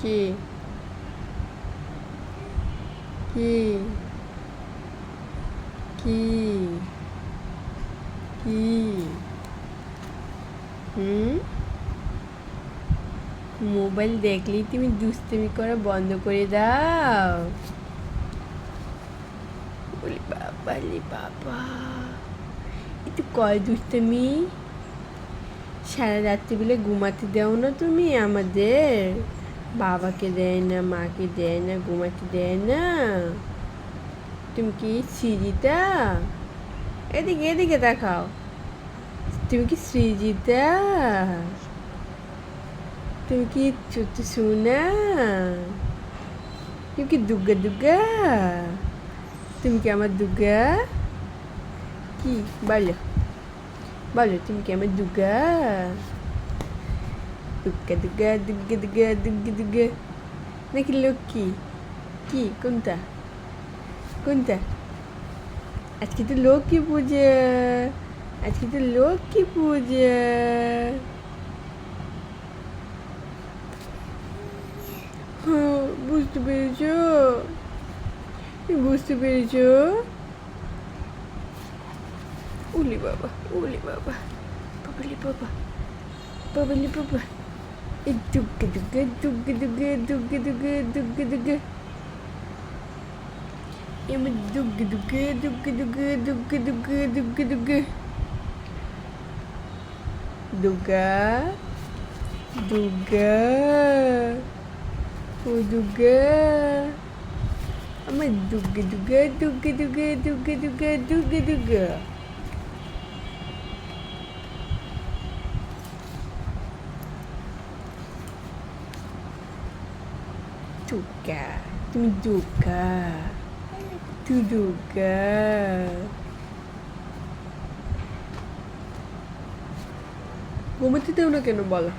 কি কি কি কি হুম মোবাইল দেখলেই তুমি দুষ্টুমি করা বন্ধ করে দাও। বলি বাবা রে বাবা, একটু কয় দুষ্টুমি। সারা রাত্রিবেলা ঘুমাতে দাও না তুমি আমাদের, বাবাকে দেয় না, মাকে দেয় না, ঘুমাতে দেয় না। তুমি কি সৃজিতা? এদিকে এদিকে দেখাও। তুমি কি সৃজিতা? তুমি কি ছোট সোনা? তুমি কি দুর্গা দুর্গা? তুমি কি আমার দুর্গা? কি বলো বলো, তুমি কি আমার দুর্গা? দুর্গা দুর্গা দুর্গা দুর্গা দুর্গা দুর্গা নাকি লক্ষ্মী? কি কোনটা কোনটা? আজকে তো লক্ষ্মী পূজা, আজকে তো লক্ষ্মী পূজা। হ্যাঁ, বুঝতে পেরেছ? বুঝতে পেরেছ? উলি বাবা, উলি বাবা, বাবালি বাবা, বাবালি বাবা। এই দুগ্গে দুগ্গে দুগ্গে দুগ্গে দুগ্গে দুগ্গে দুগ্গে দুগ্গে, এমন দুগ্গে দুগ্গে দুগ্গে দুগ্গে দুগ্গে দুগ্গে দুগ্গে দুগ্গে। দুর্গা দুর্গা, ও দুর্গা, আমার দুর্গে দুর্গে দুর্গে দুর্গে দুর্গে দুর্গে দুর্গে দুর্গা। দুর্গা, তুমি দুর্গা, তুই দুর্গা। ঘুমাতে দেও না কেন বলো?